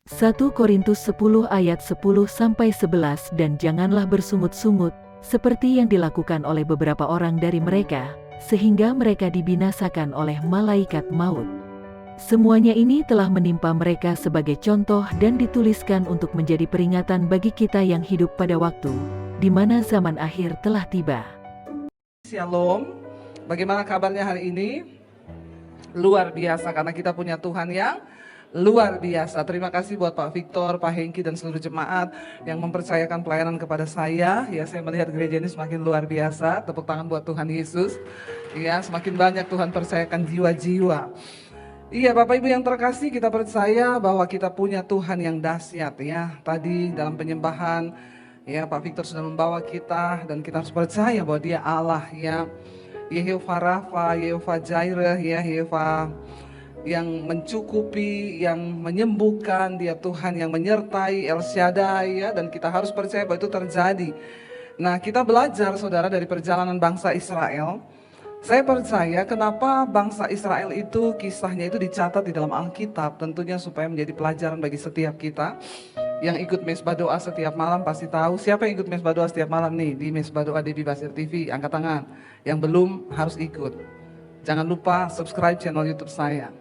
1 Korintus 10 ayat 10-11 Dan janganlah bersungut-sungut, seperti yang dilakukan oleh beberapa orang dari mereka, sehingga mereka dibinasakan oleh malaikat maut. Semuanya ini telah menimpa mereka sebagai contoh dan dituliskan untuk menjadi peringatan bagi kita yang hidup pada waktu, di mana zaman akhir telah tiba. Shalom, bagaimana kabarnya hari ini? Luar biasa karena kita punya Tuhan yang luar biasa. Terima kasih buat Pak Victor, Pak Hengki dan seluruh jemaat yang mempercayakan pelayanan kepada saya. Ya, saya melihat gereja ini semakin luar biasa. Tepuk tangan buat Tuhan Yesus. Ya, semakin banyak Tuhan percayakan jiwa-jiwa. Iya, Bapak Ibu yang terkasih, kita percaya bahwa kita punya Tuhan yang dahsyat ya. Tadi dalam penyembahan ya Pak Victor sudah membawa kita dan kita harus percaya bahwa Dia Allah ya. Yehova Rafa, Yehova Jireh, ya Yehova yang mencukupi, yang menyembuhkan, Dia Tuhan yang menyertai, El Shaddai ya, dan kita harus percaya bahwa itu terjadi. Nah, kita belajar saudara dari perjalanan bangsa Israel. Saya percaya kenapa bangsa Israel itu kisahnya itu dicatat di dalam Alkitab, tentunya supaya menjadi pelajaran bagi setiap kita. Yang ikut mesbah doa setiap malam pasti tahu. Siapa yang ikut mesbah doa setiap malam nih di mesbah doa Debbie Basir TV? Angkat tangan. Yang belum harus ikut. Jangan lupa subscribe channel YouTube saya.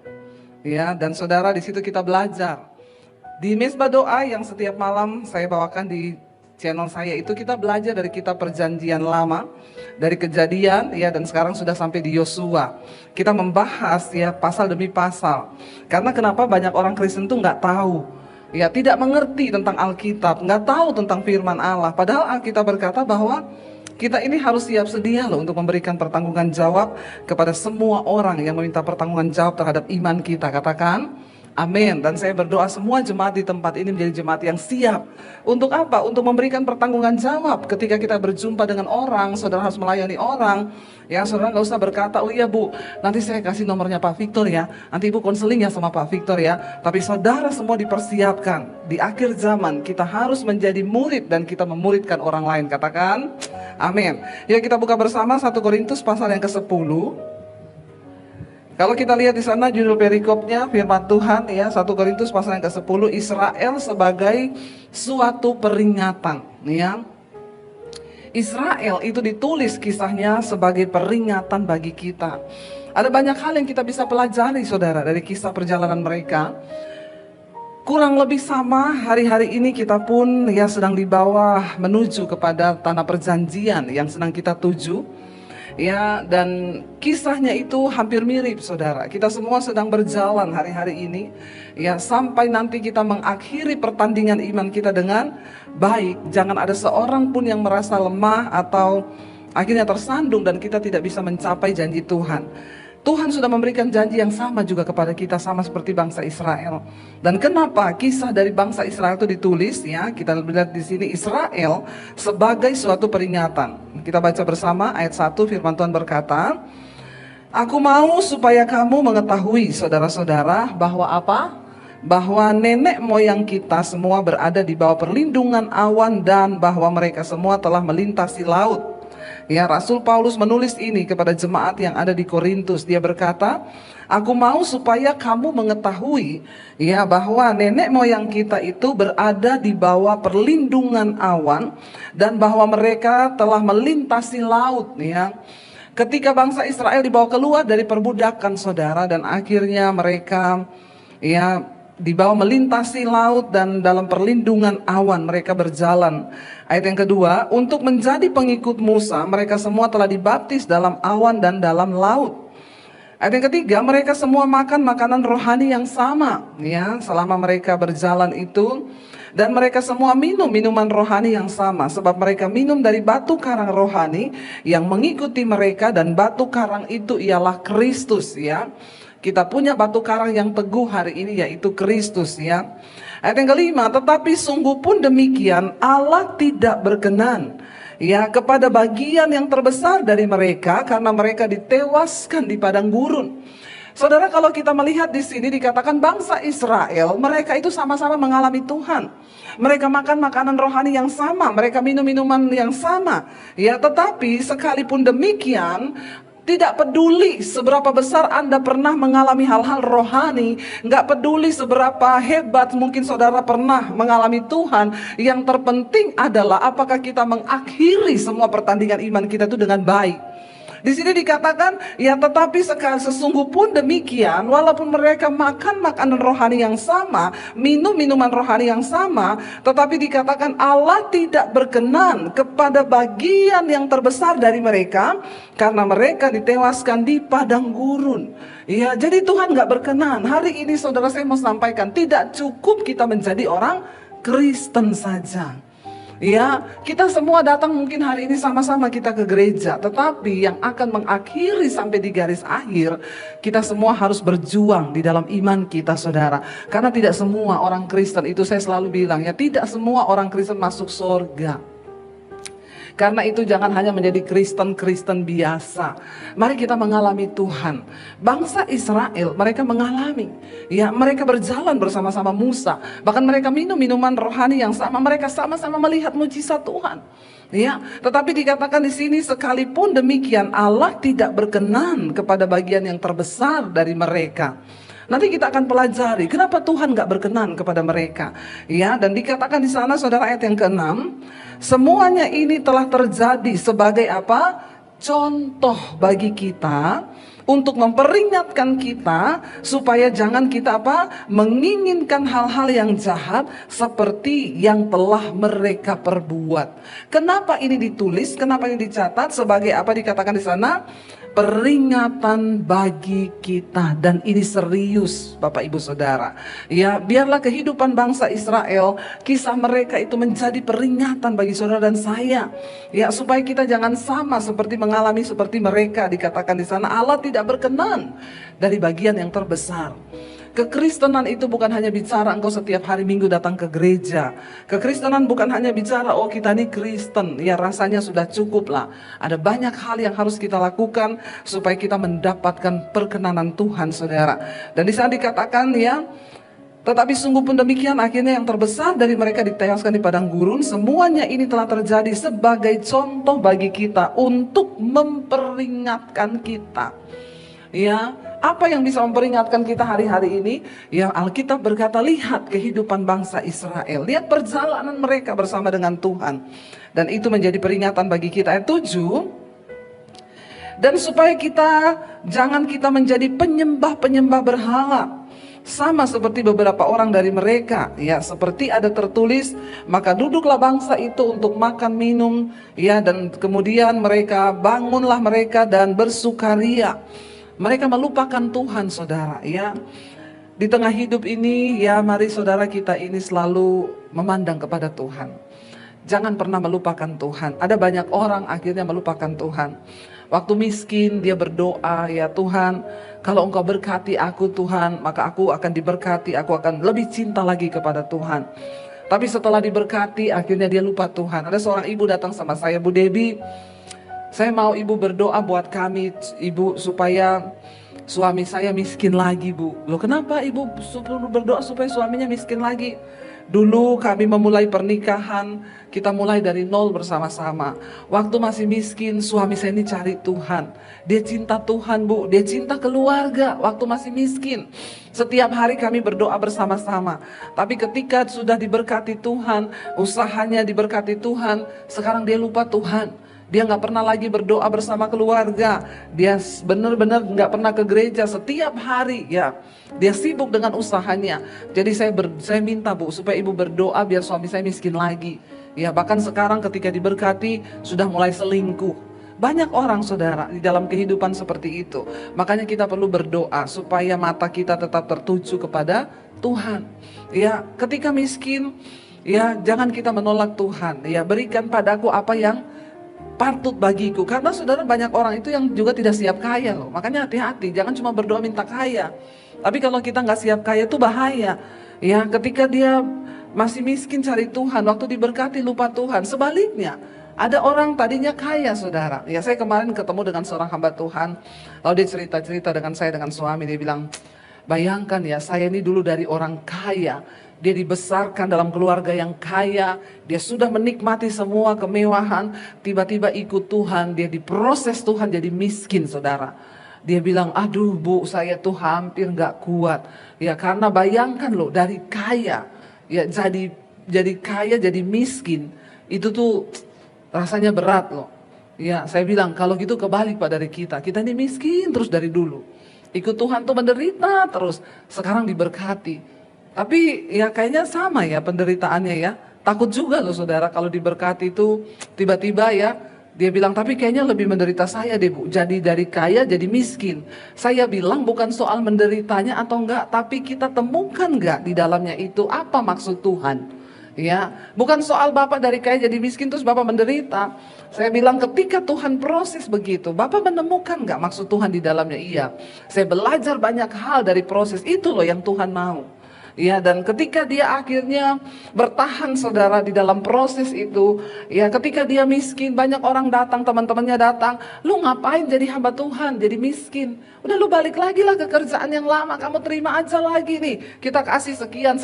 Ya, dan saudara di situ kita belajar. Di mesbah doa yang setiap malam saya bawakan di channel saya itu kita belajar dari kitab Perjanjian Lama, dari Kejadian ya, dan sekarang sudah sampai di Yosua. Kita membahas ya pasal demi pasal. Karena kenapa banyak orang Kristen tuh nggak tahu, ya tidak mengerti tentang Alkitab, nggak tahu tentang firman Allah. Padahal Alkitab berkata bahwa kita ini harus siap sedia loh untuk memberikan pertanggungan jawab kepada semua orang yang meminta pertanggungan jawab terhadap iman kita. Katakan amin. Dan saya berdoa semua jemaat di tempat ini menjadi jemaat yang siap. Untuk apa? Untuk memberikan pertanggungan jawab. Ketika kita berjumpa dengan orang, saudara harus melayani orang. Ya, saudara nggak usah berkata, oh iya Bu, nanti saya kasih nomornya Pak Victor ya. Nanti Ibu konseling ya sama Pak Victor ya. Tapi saudara semua dipersiapkan. Di akhir zaman kita harus menjadi murid dan kita memuridkan orang lain. Katakan amin. Ya, kita buka bersama 1 Korintus pasal yang ke-10. Kalau kita lihat di sana judul perikopnya firman Tuhan ya, 1 Korintus pasal yang ke-10, Israel sebagai suatu peringatan ya. Israel itu ditulis kisahnya sebagai peringatan bagi kita. Ada banyak hal yang kita bisa pelajari saudara dari kisah perjalanan mereka. Kurang lebih sama hari-hari ini kita pun ya sedang dibawa menuju kepada tanah perjanjian yang sedang kita tuju. Ya, dan kisahnya itu hampir mirip saudara. Kita semua sedang berjalan hari-hari ini ya, sampai nanti kita mengakhiri pertandingan iman kita dengan baik. Jangan ada seorang pun yang merasa lemah atau akhirnya tersandung dan kita tidak bisa mencapai janji Tuhan. Tuhan sudah memberikan janji yang sama juga kepada kita, sama seperti bangsa Israel. Dan kenapa kisah dari bangsa Israel itu ditulis ya? Kita lihat di sini Israel sebagai suatu peringatan. Kita baca bersama ayat 1, firman Tuhan berkata, aku mau supaya kamu mengetahui saudara-saudara bahwa apa? Bahwa nenek moyang kita semua berada di bawah perlindungan awan dan bahwa mereka semua telah melintasi laut. Ya, Rasul Paulus menulis ini kepada jemaat yang ada di Korintus. Dia berkata, aku mau supaya kamu mengetahui ya bahwa nenek moyang kita itu berada di bawah perlindungan awan dan bahwa mereka telah melintasi laut ya. Ketika bangsa Israel dibawa keluar dari perbudakan saudara, dan akhirnya mereka ya dibawa melintasi laut dan dalam perlindungan awan mereka berjalan. Ayat yang kedua, untuk menjadi pengikut Musa mereka semua telah dibaptis dalam awan dan dalam laut. Ayat yang ketiga, mereka semua makan makanan rohani yang sama ya selama mereka berjalan itu, dan mereka semua minum minuman rohani yang sama sebab mereka minum dari batu karang rohani yang mengikuti mereka, dan batu karang itu ialah Kristus ya. Kita punya batu karang yang teguh hari ini yaitu Kristus ya. Ayat yang kelima, tetapi sungguh pun demikian Allah tidak berkenan ya kepada bagian yang terbesar dari mereka karena mereka ditewaskan di padang gurun. Saudara, kalau kita melihat di sini dikatakan bangsa Israel, mereka itu sama-sama mengalami Tuhan. Mereka makan makanan rohani yang sama, mereka minum minuman yang sama. Ya, tetapi sekalipun demikian, Tidak peduli seberapa besar Anda pernah mengalami hal-hal rohani, nggak peduli seberapa hebat mungkin saudara pernah mengalami Tuhan. Yang terpenting adalah apakah kita mengakhiri semua pertandingan iman kita itu dengan baik. Di sini dikatakan, ya tetapi sesungguh pun demikian, walaupun mereka makan makanan rohani yang sama, minum minuman rohani yang sama, tetapi dikatakan Allah tidak berkenan kepada bagian yang terbesar dari mereka, karena mereka ditewaskan di padang gurun. Ya, jadi Tuhan gak berkenan. Hari ini saudara saya mau sampaikan, tidak cukup kita menjadi orang Kristen saja. Ya, kita semua datang mungkin hari ini sama-sama kita ke gereja, tetapi yang akan mengakhiri sampai di garis akhir, kita semua harus berjuang di dalam iman kita, saudara. Karena tidak semua orang Kristen, itu saya selalu bilang ya, tidak semua orang Kristen masuk surga. Karena itu jangan hanya menjadi Kristen biasa. Mari kita mengalami Tuhan. Bangsa Israel mereka mengalami. Ya, mereka berjalan bersama-sama Musa. Bahkan mereka minum minuman rohani yang sama. Mereka sama-sama melihat mujizat Tuhan. Ya, tetapi dikatakan di sini sekalipun demikian Allah tidak berkenan kepada bagian yang terbesar dari mereka. Nanti kita akan pelajari kenapa Tuhan gak berkenan kepada mereka. Ya, dan dikatakan di sana saudara ayat yang ke-6, semuanya ini telah terjadi sebagai apa? Contoh bagi kita untuk memperingatkan kita supaya jangan kita apa? Menginginkan hal-hal yang jahat seperti yang telah mereka perbuat. Kenapa ini ditulis? Kenapa ini dicatat? Sebagai apa dikatakan di sana? Peringatan bagi kita. Dan ini serius Bapak Ibu Saudara. Ya, biarlah kehidupan bangsa Israel, kisah mereka itu menjadi peringatan bagi saudara dan saya. Ya, supaya kita jangan sama seperti mengalami seperti mereka. Dikatakan di sana Allah tidak berkenan dari bagian yang terbesar. Kekristenan itu bukan hanya bicara engkau setiap hari Minggu datang ke gereja. Kekristenan bukan hanya bicara oh kita ini Kristen, ya rasanya sudah cukup lah. Ada banyak hal yang harus kita lakukan supaya kita mendapatkan perkenanan Tuhan, saudara. Dan di sana dikatakan ya, tetapi sungguh pun demikian akhirnya yang terbesar dari mereka ditewaskan di padang gurun. Semuanya ini telah terjadi sebagai contoh bagi kita untuk memperingatkan kita. Ya, apa yang bisa memperingatkan kita hari-hari ini? Ya, Alkitab berkata, lihat kehidupan bangsa Israel. Lihat perjalanan mereka bersama dengan Tuhan. Dan itu menjadi peringatan bagi kita. Ayat 7. Dan supaya jangan kita menjadi penyembah-penyembah berhala. Sama seperti beberapa orang dari mereka. Ya, seperti ada tertulis, maka duduklah bangsa itu untuk makan minum. Ya, dan kemudian bangunlah mereka dan bersukaria. Mereka melupakan Tuhan, saudara. Ya, di tengah hidup ini, ya mari saudara kita ini selalu memandang kepada Tuhan. Jangan pernah melupakan Tuhan. Ada banyak orang akhirnya melupakan Tuhan. Waktu miskin dia berdoa, ya Tuhan, kalau Engkau berkati aku Tuhan, maka aku akan diberkati, aku akan lebih cinta lagi kepada Tuhan. Tapi setelah diberkati, akhirnya dia lupa Tuhan. Ada seorang ibu datang sama saya, Bu Debbie, saya mau ibu berdoa buat kami, ibu, supaya suami saya miskin lagi, Bu. Loh, kenapa ibu berdoa supaya suaminya miskin lagi? Dulu kami memulai pernikahan, kita mulai dari nol bersama-sama. Waktu masih miskin, suami saya ini cari Tuhan. Dia cinta Tuhan, Bu. Dia cinta keluarga waktu masih miskin. Setiap hari kami berdoa bersama-sama. Tapi ketika sudah diberkati Tuhan, usahanya diberkati Tuhan, sekarang dia lupa Tuhan. Dia gak pernah lagi berdoa bersama keluarga. Dia benar-benar gak pernah ke gereja setiap hari, ya. Dia sibuk dengan usahanya. Jadi saya minta, Bu, supaya ibu berdoa biar suami saya miskin lagi. Ya, bahkan sekarang ketika diberkati sudah mulai selingkuh. Banyak orang, saudara, di dalam kehidupan seperti itu. Makanya kita perlu berdoa supaya mata kita tetap tertuju kepada Tuhan. Ya, ketika miskin, ya jangan kita menolak Tuhan. Ya, berikan padaku apa yang patut bagiku. Karena saudara, banyak orang itu yang juga tidak siap kaya loh. Makanya hati-hati, jangan cuma berdoa minta kaya. Tapi kalau kita nggak siap kaya itu bahaya. Ya, ketika dia masih miskin cari Tuhan, waktu diberkati lupa Tuhan. Sebaliknya, ada orang tadinya kaya, saudara. Ya, saya kemarin ketemu dengan seorang hamba Tuhan. Lalu dia cerita-cerita dengan saya, dengan suami. Dia bilang, bayangkan ya, saya ini dulu dari orang kaya. dia dibesarkan dalam keluarga yang kaya, dia sudah menikmati semua kemewahan, tiba-tiba ikut Tuhan, dia diproses Tuhan jadi miskin, saudara. Dia bilang, aduh Bu, saya tuh hampir gak kuat. Ya karena bayangkan loh, dari kaya, ya jadi kaya jadi miskin, itu tuh rasanya berat loh. Ya saya bilang, kalau gitu kebalik Pak dari kita ini miskin terus dari dulu. Ikut Tuhan tuh menderita terus, sekarang diberkati. Tapi ya kayaknya sama ya penderitaannya ya. Takut juga loh saudara kalau diberkati itu tiba-tiba ya, dia bilang tapi kayaknya lebih menderita saya deh Bu. Jadi dari kaya jadi miskin. Saya bilang bukan soal menderitanya atau enggak, tapi kita temukan enggak di dalamnya itu apa maksud Tuhan. Ya, bukan soal Bapak dari kaya jadi miskin terus Bapak menderita. Saya bilang ketika Tuhan proses begitu, Bapak menemukan enggak maksud Tuhan di dalamnya? Iya. Saya belajar banyak hal dari proses itu loh yang Tuhan mau. Ya, dan ketika dia akhirnya bertahan saudara di dalam proses itu, ya ketika dia miskin, banyak orang datang, teman-temannya datang, lu ngapain jadi hamba Tuhan, jadi miskin? Udah lu balik lagi lah ke kerjaan yang lama, kamu terima aja lagi nih, kita kasih sekian.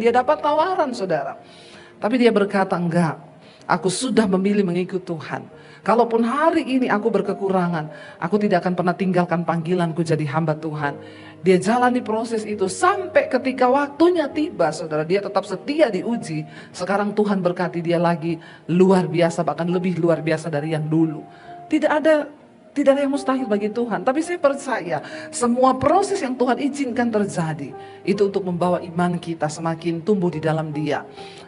Dia dapat tawaran saudara. Tapi dia berkata, enggak, aku sudah memilih mengikut Tuhan. Kalaupun hari ini aku berkekurangan, aku tidak akan pernah tinggalkan panggilanku jadi hamba Tuhan. Dia jalani proses itu sampai ketika waktunya tiba, saudara, dia tetap setia diuji. Sekarang Tuhan berkati dia lagi luar biasa, bahkan lebih luar biasa dari yang dulu. Tidak ada yang mustahil bagi Tuhan. Tapi saya percaya semua proses yang Tuhan izinkan terjadi itu untuk membawa iman kita semakin tumbuh di dalam Dia.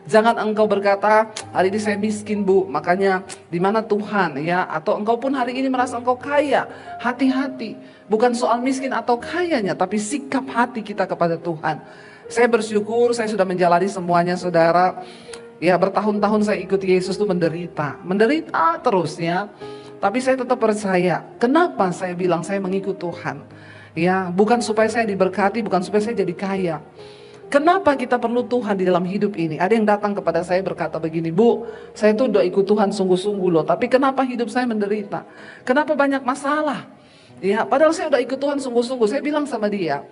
Jangan engkau berkata, hari ini saya miskin Bu, makanya di mana Tuhan ya? Atau engkau pun hari ini merasa engkau kaya. Hati-hati, bukan soal miskin atau kayanya, tapi sikap hati kita kepada Tuhan. Saya bersyukur saya sudah menjalani semuanya saudara. Ya bertahun-tahun saya ikut Yesus itu menderita terus ya. Tapi saya tetap percaya. Kenapa saya bilang saya mengikut Tuhan? Ya, bukan supaya saya diberkati, bukan supaya saya jadi kaya. Kenapa kita perlu Tuhan di dalam hidup ini? Ada yang datang kepada saya berkata begini, Bu, saya tuh udah ikut Tuhan sungguh-sungguh loh, tapi kenapa hidup saya menderita? Kenapa banyak masalah? Ya, padahal saya udah ikut Tuhan sungguh-sungguh. Saya bilang sama dia,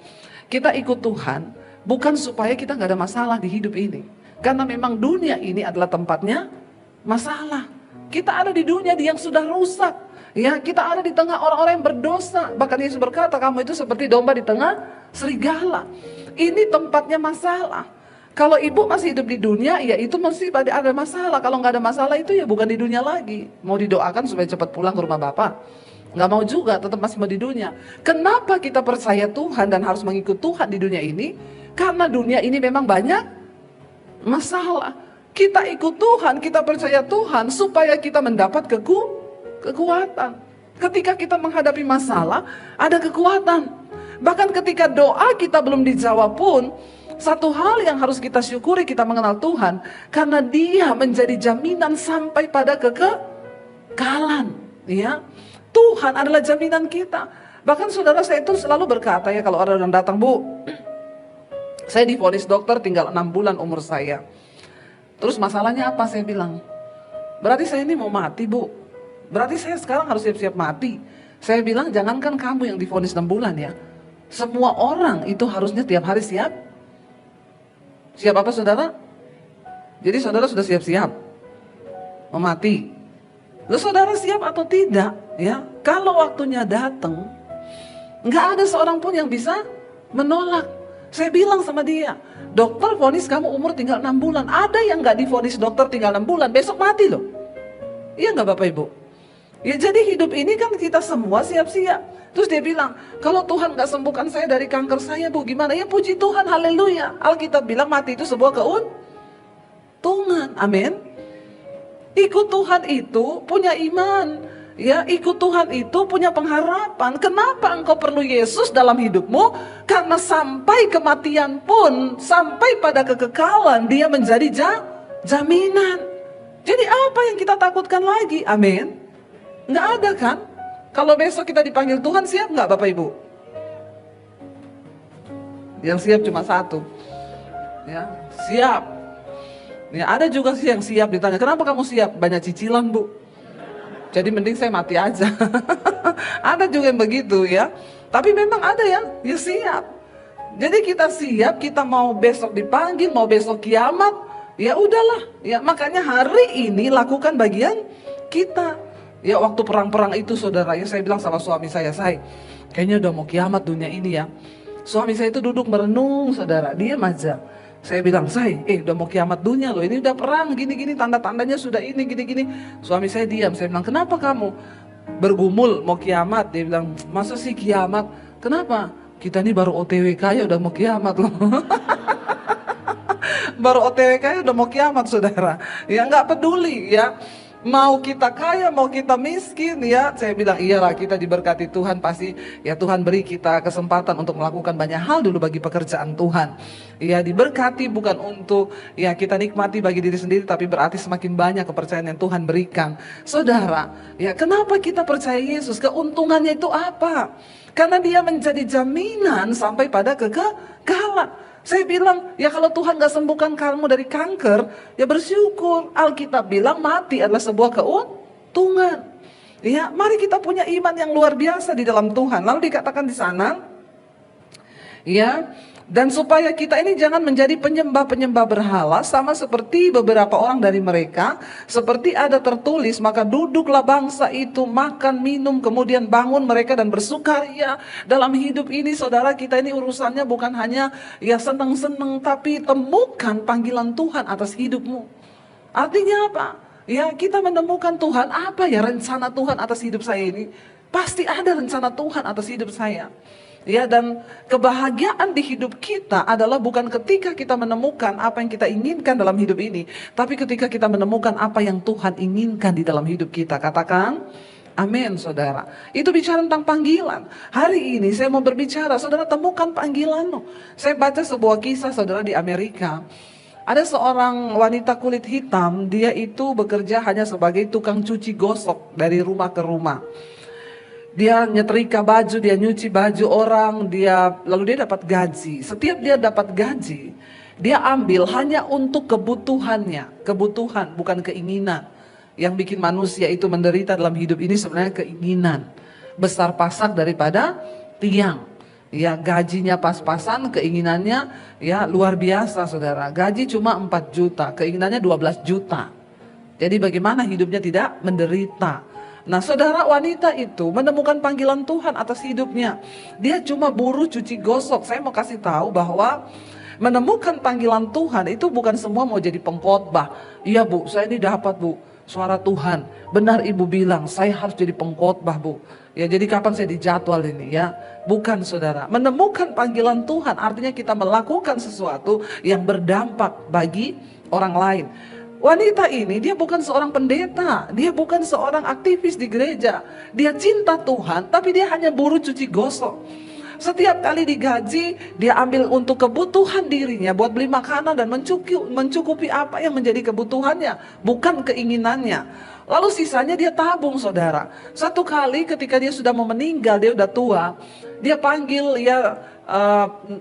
kita ikut Tuhan bukan supaya kita nggak ada masalah di hidup ini. Karena memang dunia ini adalah tempatnya masalah. Kita ada di dunia yang sudah rusak. Ya, kita ada di tengah orang-orang yang berdosa. Bahkan Yesus berkata, kamu itu seperti domba di tengah serigala. Ini tempatnya masalah. Kalau ibu masih hidup di dunia, ya itu mesti ada masalah. Kalau nggak ada masalah itu ya bukan di dunia lagi. Mau didoakan supaya cepat pulang ke rumah Bapak? Nggak mau juga, tetap masih mau di dunia. Kenapa kita percaya Tuhan dan harus mengikut Tuhan di dunia ini? Karena dunia ini memang banyak masalah. Kita ikut Tuhan, kita percaya Tuhan supaya kita mendapat kekuatan. Ketika kita menghadapi masalah, ada kekuatan. Bahkan ketika doa kita belum dijawab pun, satu hal yang harus kita syukuri, kita mengenal Tuhan. Karena Dia menjadi jaminan sampai pada kekekalan. Ya, Tuhan adalah jaminan kita. Bahkan saudara, saya itu selalu berkata ya, kalau orang datang, Bu, saya divonis dokter tinggal 6 bulan umur saya. Terus masalahnya apa? Saya bilang, berarti saya ini mau mati Bu. Berarti saya sekarang harus siap-siap mati. Saya bilang, jangankan kamu yang divonis 6 bulan ya. Semua orang itu harusnya tiap hari siap. Siap apa saudara? Jadi saudara sudah siap-siap mau mati. Lalu saudara siap atau tidak? Ya, kalau waktunya datang, nggak ada seorang pun yang bisa menolak. Saya bilang sama dia, dokter vonis kamu umur tinggal 6 bulan. Ada yang gak divonis dokter tinggal 6 bulan, besok mati loh. Iya gak Bapak Ibu? Ya jadi hidup ini kan kita semua siap-siap. Terus dia bilang, kalau Tuhan gak sembuhkan saya dari kanker saya Bu, gimana? Ya puji Tuhan, haleluya. Alkitab bilang mati itu sebuah keuntungan, amin. Ikut Tuhan itu punya iman. Ya, ikut Tuhan itu punya pengharapan. Kenapa engkau perlu Yesus dalam hidupmu? Karena sampai kematian pun, sampai pada kekekalan, Dia menjadi jaminan. Jadi apa yang kita takutkan lagi? Amin. Nggak ada kan? Kalau besok kita dipanggil Tuhan, siap nggak Bapak Ibu? Yang siap cuma satu. Ya, siap. Ya, ada juga sih yang siap ditanya, kenapa kamu siap? Banyak cicilan Bu. Jadi mending saya mati aja. Ada juga yang begitu ya. Tapi memang ada yang ya siap. Jadi kita siap, kita mau besok dipanggil, mau besok kiamat, ya udahlah. Ya makanya hari ini lakukan bagian kita. Ya waktu perang-perang itu saudara, ya saya bilang sama suami saya kayaknya udah mau kiamat dunia ini ya. Suami saya itu duduk merenung saudara, diam aja. Saya bilang, udah mau kiamat dunia loh, ini udah perang, gini-gini, tanda-tandanya sudah ini, gini-gini. Suami saya diam, saya bilang, kenapa kamu bergumul mau kiamat? Dia bilang, masa sih kiamat? Kenapa? Kita ini baru OTW kaya udah mau kiamat loh. Baru OTW kaya udah mau kiamat saudara. Ya nggak peduli ya. Mau kita kaya, mau kita miskin ya. Saya bilang iyalah, kita diberkati Tuhan, pasti ya Tuhan beri kita kesempatan untuk melakukan banyak hal dulu bagi pekerjaan Tuhan. Ya diberkati bukan untuk ya kita nikmati bagi diri sendiri, tapi berarti semakin banyak kepercayaan yang Tuhan berikan. Saudara, ya kenapa kita percaya Yesus? Keuntungannya itu apa? Karena dia menjadi jaminan sampai pada kekekalan. Saya bilang, ya kalau Tuhan gak sembuhkan kamu dari kanker, ya bersyukur. Alkitab bilang mati adalah sebuah keuntungan. Ya, mari kita punya iman yang luar biasa di dalam Tuhan. Lalu dikatakan di sana, ya, dan supaya kita ini jangan menjadi penyembah-penyembah berhala, sama seperti beberapa orang dari mereka, seperti ada tertulis, maka duduklah bangsa itu makan minum, kemudian bangun mereka dan bersukaria. Dalam hidup ini saudara, kita ini urusannya bukan hanya ya senang-senang, tapi temukan panggilan Tuhan atas hidupmu. Artinya apa? Ya kita menemukan Tuhan, apa ya rencana Tuhan atas hidup saya ini? Pasti ada rencana Tuhan atas hidup saya. Ya, dan kebahagiaan di hidup kita adalah bukan ketika kita menemukan apa yang kita inginkan dalam hidup ini, tapi ketika kita menemukan apa yang Tuhan inginkan di dalam hidup kita. Katakan amin saudara. Itu bicara tentang panggilan. Hari ini saya mau berbicara, saudara temukan panggilanmu. Saya baca sebuah kisah saudara di Amerika. Ada seorang wanita kulit hitam, dia itu bekerja hanya sebagai tukang cuci gosok dari rumah ke rumah. Dia nyetrika baju, dia nyuci baju orang, lalu dia dapat gaji. Setiap dia dapat gaji, dia ambil hanya untuk kebutuhannya. Kebutuhan, bukan keinginan. Yang bikin manusia itu menderita dalam hidup ini sebenarnya keinginan. Besar pasak daripada tiang. Ya gajinya pas-pasan, keinginannya ya luar biasa saudara. Gaji cuma 4 juta, keinginannya 12 juta. Jadi bagaimana hidupnya tidak menderita. Nah saudara, wanita itu menemukan panggilan Tuhan atas hidupnya. Dia cuma buruh cuci gosok. Saya mau kasih tahu bahwa menemukan panggilan Tuhan itu bukan semua mau jadi pengkhotbah. Iya bu, saya ini dapat bu suara Tuhan. Benar ibu bilang saya harus jadi pengkhotbah bu. Ya jadi kapan saya dijadwal ini ya. Bukan saudara. Menemukan panggilan Tuhan artinya kita melakukan sesuatu yang berdampak bagi orang lain. Wanita ini dia bukan seorang pendeta, dia bukan seorang aktivis di gereja. Dia cinta Tuhan, tapi dia hanya buruh cuci gosok. Setiap kali digaji, dia ambil untuk kebutuhan dirinya, buat beli makanan dan mencukupi apa yang menjadi kebutuhannya, bukan keinginannya. Lalu sisanya dia tabung saudara. Satu kali ketika dia sudah mau meninggal, dia udah tua, dia panggil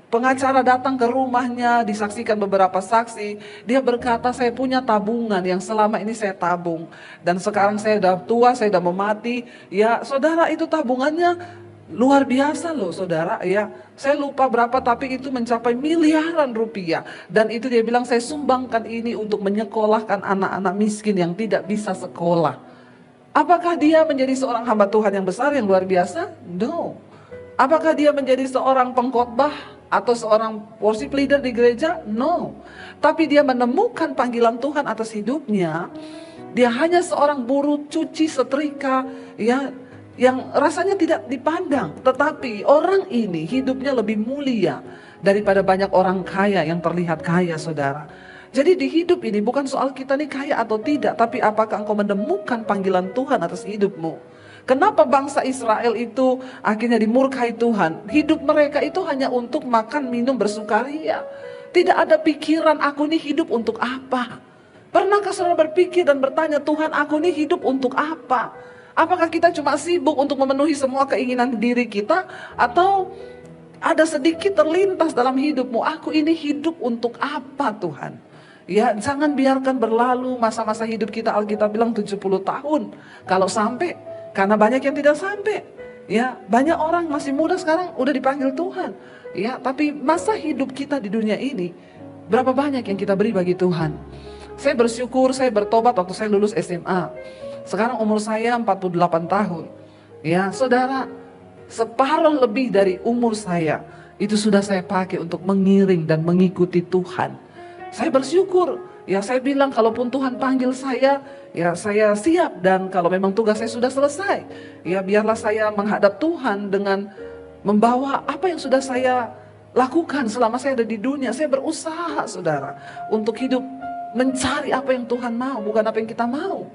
pengacara datang ke rumahnya, disaksikan beberapa saksi. Dia berkata, saya punya tabungan yang selama ini saya tabung. Dan sekarang saya udah tua, saya udah mau mati. Ya saudara, itu tabungannya luar biasa loh saudara. Ya, saya lupa berapa tapi itu mencapai miliaran rupiah. Dan itu dia bilang, saya sumbangkan ini untuk menyekolahkan anak-anak miskin yang tidak bisa sekolah. Apakah dia menjadi seorang hamba Tuhan yang besar, yang luar biasa? No. Apakah dia menjadi seorang pengkhotbah atau seorang worship leader di gereja? No. Tapi dia menemukan panggilan Tuhan atas hidupnya. Dia hanya seorang buruh cuci setrika ya, yang rasanya tidak dipandang. Tetapi orang ini hidupnya lebih mulia daripada banyak orang kaya yang terlihat kaya saudara. Jadi di hidup ini bukan soal kita nih kaya atau tidak, tapi apakah engkau menemukan panggilan Tuhan atas hidupmu. Kenapa bangsa Israel itu akhirnya dimurkai Tuhan? Hidup mereka itu hanya untuk makan, minum, bersukaria. Tidak ada pikiran aku ini hidup untuk apa. Pernahkah saudara berpikir dan bertanya, Tuhan aku ini hidup untuk apa? Apakah kita cuma sibuk untuk memenuhi semua keinginan diri kita? Atau ada sedikit terlintas dalam hidupmu, aku ini hidup untuk apa Tuhan? Ya jangan biarkan berlalu masa-masa hidup kita. Alkitab bilang 70 tahun. Kalau sampai, karena banyak yang tidak sampai. Ya, banyak orang masih muda sekarang udah dipanggil Tuhan. Ya, tapi masa hidup kita di dunia ini, berapa banyak yang kita beri bagi Tuhan? Saya bersyukur saya bertobat waktu saya lulus SMA. Sekarang umur saya 48 tahun. Ya, saudara, separuh lebih dari umur saya itu sudah saya pakai untuk mengiring dan mengikuti Tuhan. Saya bersyukur. Ya, saya bilang kalaupun Tuhan panggil saya, ya saya siap, dan kalau memang tugas saya sudah selesai, ya biarlah saya menghadap Tuhan dengan membawa apa yang sudah saya lakukan selama saya ada di dunia. Saya berusaha, saudara, untuk hidup mencari apa yang Tuhan mau, bukan apa yang kita mau.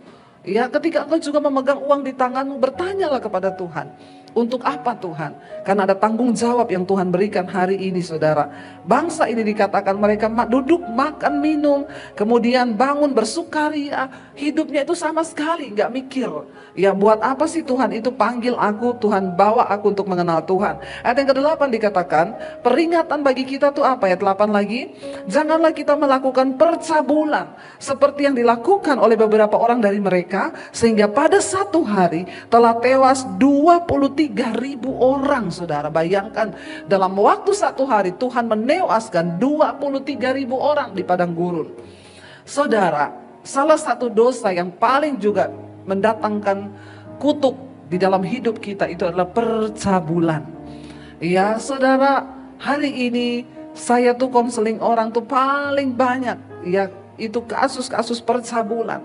Ya, ketika engkau juga memegang uang di tanganmu, bertanyalah kepada Tuhan. Untuk apa Tuhan? Karena ada tanggung jawab yang Tuhan berikan hari ini, saudara. Bangsa ini dikatakan mereka duduk, makan, minum, kemudian bangun, bersukaria. Hidupnya itu sama sekali nggak mikir. Ya, buat apa sih Tuhan itu panggil aku, Tuhan bawa aku untuk mengenal Tuhan. Ayat yang ke-8 dikatakan, peringatan bagi kita tuh apa? Ayat 8 lagi, janganlah kita melakukan percabulan seperti yang dilakukan oleh beberapa orang dari mereka, sehingga pada satu hari telah tewas 23.000 orang, saudara. Bayangkan, dalam waktu satu hari Tuhan menewaskan 23.000 orang di padang gurun. Saudara, salah satu dosa yang paling juga mendatangkan kutuk di dalam hidup kita itu adalah percabulan. Ya, saudara, hari ini saya tuh konseling orang tuh paling banyak, ya itu kasus-kasus percabulan.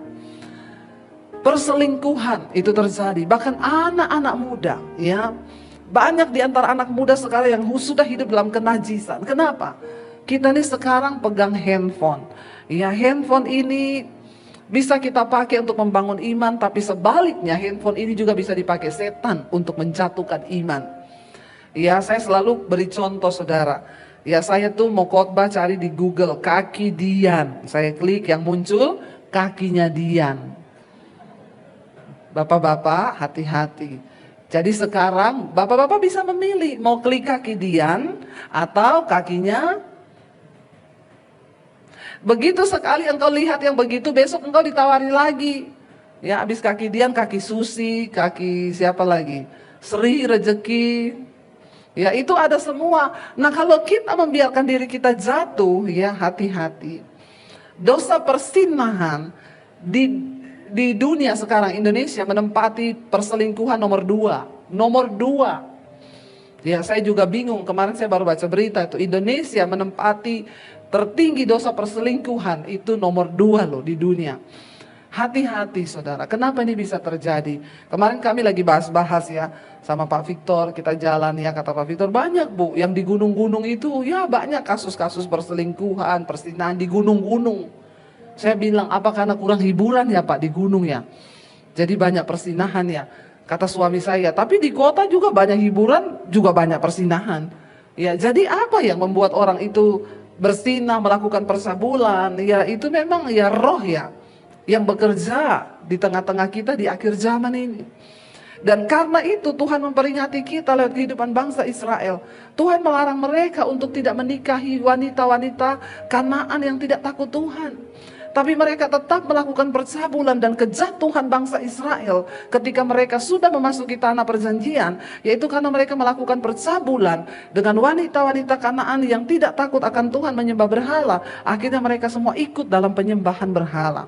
Perselingkuhan itu terjadi, bahkan anak-anak muda, ya. Banyak di antara anak muda sekarang yang sudah hidup dalam kenajisan. Kenapa? Kita nih sekarang pegang handphone. Ya, handphone ini bisa kita pakai untuk membangun iman, tapi sebaliknya handphone ini juga bisa dipakai setan untuk menjatuhkan iman. Ya, saya selalu beri contoh, saudara. Ya, saya tuh mau khotbah, cari di Google kaki Dian. Saya klik, yang muncul kakinya Dian. Bapak-bapak, hati-hati. Jadi sekarang bapak-bapak bisa memilih mau klik kaki Dian atau kakinya. Begitu sekali engkau lihat yang begitu, besok engkau ditawari lagi. Ya, habis kaki Dian, kaki Susi, kaki siapa lagi? Sri, Rezeki. Ya, itu ada semua. Nah, kalau kita membiarkan diri kita jatuh, ya hati-hati. Dosa persinahan di dunia sekarang, Indonesia menempati perselingkuhan nomor 2. Nomor 2. Ya, saya juga bingung. Kemarin saya baru baca berita itu Indonesia menempati tertinggi dosa perselingkuhan itu nomor 2 loh di dunia. Hati-hati, saudara. Kenapa ini bisa terjadi? Kemarin kami lagi bahas-bahas ya sama Pak Victor, kita jalan ya, kata Pak Victor, banyak Bu yang di gunung-gunung itu, ya banyak kasus-kasus perselingkuhan, persinahan di gunung-gunung. Saya bilang, apa karena kurang hiburan ya Pak di gunung ya? Jadi banyak persinahan ya. Kata suami saya, tapi di kota juga banyak hiburan, juga banyak persinahan. Ya, jadi apa yang membuat orang itu bersinah, melakukan persabulan? Ya, itu memang ya roh ya yang bekerja di tengah-tengah kita di akhir zaman ini. Dan karena itu Tuhan memperingati kita lewat kehidupan bangsa Israel. Tuhan melarang mereka untuk tidak menikahi wanita-wanita Kanaan yang tidak takut Tuhan. Tapi mereka tetap melakukan percabulan dan kejatuhan bangsa Israel ketika mereka sudah memasuki tanah perjanjian, yaitu karena mereka melakukan percabulan dengan wanita-wanita Kanaan yang tidak takut akan Tuhan, menyembah berhala. Akhirnya mereka semua ikut dalam penyembahan berhala.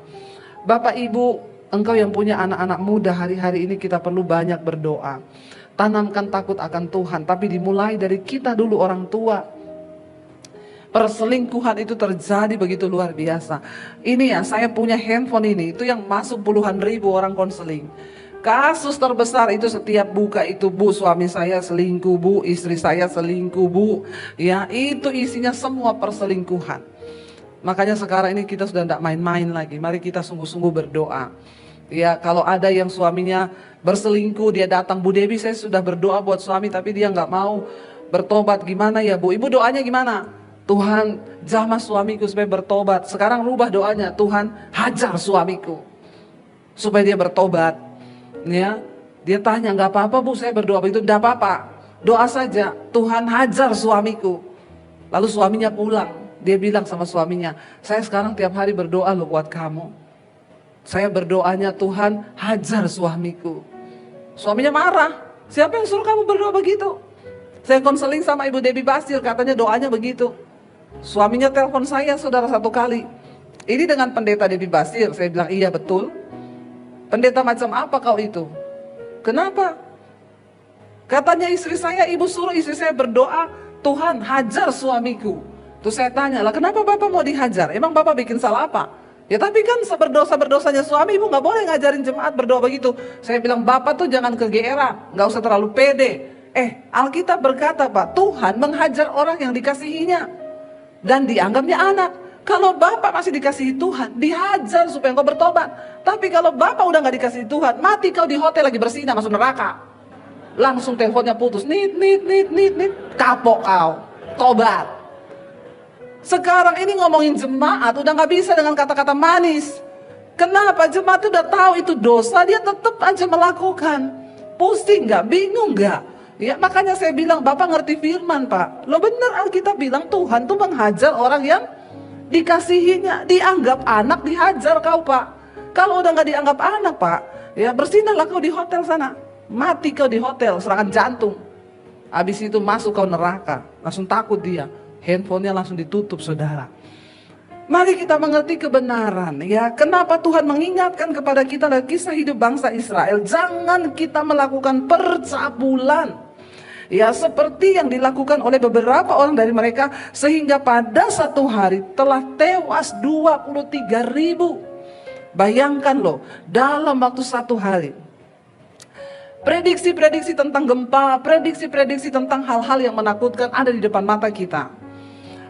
Bapak Ibu, engkau yang punya anak-anak muda, hari-hari ini kita perlu banyak berdoa. Tanamkan takut akan Tuhan, tapi dimulai dari kita dulu, orang tua. Perselingkuhan itu terjadi begitu luar biasa. Ini ya, saya punya handphone ini, itu yang masuk puluhan ribu orang konseling. Kasus terbesar itu setiap buka itu, Bu, suami saya selingkuh, Bu, istri saya selingkuh, Bu. Ya, itu isinya semua perselingkuhan. Makanya sekarang ini kita sudah tidak main-main lagi. Mari kita sungguh-sungguh berdoa. Ya, kalau ada yang suaminya berselingkuh, dia datang, Bu Dewi, saya sudah berdoa buat suami tapi dia nggak mau bertobat. Gimana ya Bu? Ibu doanya gimana? Tuhan, jamah suamiku supaya bertobat. Sekarang rubah doanya, Tuhan hajar suamiku supaya dia bertobat. Ya, dia tanya, nggak apa-apa Bu, saya berdoa begitu. Nggak apa-apa, doa saja, Tuhan hajar suamiku. Lalu suaminya pulang, dia bilang sama suaminya, saya sekarang tiap hari berdoa loh buat kamu. Saya berdoanya, Tuhan hajar suamiku. Suaminya marah. Siapa yang suruh kamu berdoa begitu? Saya konseling sama Ibu Debbie Basir, katanya doanya begitu. Suaminya telepon saya, saudara, satu kali. Ini dengan pendeta Debbie Basir. Saya bilang, iya betul. Pendeta macam apa kau itu? Kenapa? Katanya istri saya, ibu suruh istri saya berdoa, Tuhan hajar suamiku. Terus saya tanya, lah kenapa Bapak mau dihajar? Emang Bapak bikin salah apa? Ya tapi kan seberdosa-berdosanya suami, ibu gak boleh ngajarin jemaat berdoa begitu. Saya bilang, Bapak tuh jangan kegeeran, gak usah terlalu pede. Alkitab berkata Pak, Tuhan menghajar orang yang dikasihinya dan dianggapnya anak. Kalau Bapak masih dikasihi Tuhan, dihajar supaya engkau bertobat. Tapi kalau Bapak udah gak dikasihi Tuhan, mati kau di hotel lagi bersinah masuk neraka. Langsung teleponnya putus, nit, kapok kau, tobat. Sekarang ini ngomongin jemaat udah gak bisa dengan kata-kata manis. Kenapa? Jemaat udah tahu itu dosa, dia tetap aja melakukan. Pusing gak? Bingung gak? Ya makanya saya bilang, Bapak ngerti firman Pak. Lo bener, Alkitab bilang Tuhan tuh menghajar orang yang dikasihinya. Dianggap anak, dihajar kau Pak. Kalau udah gak dianggap anak Pak, ya bersinahlah kau di hotel sana. Mati kau di hotel, serangan jantung. Habis itu masuk kau neraka. Langsung takut dia, handphonenya langsung ditutup saudara. Mari kita mengerti kebenaran ya. Kenapa Tuhan mengingatkan kepada kita dalam kisah hidup bangsa Israel, jangan kita melakukan percabulan. Ya seperti yang dilakukan oleh beberapa orang dari mereka, sehingga pada satu hari telah tewas 23.000. Bayangkan loh, dalam waktu satu hari. Prediksi-prediksi tentang gempa, prediksi-prediksi tentang hal-hal yang menakutkan ada di depan mata kita.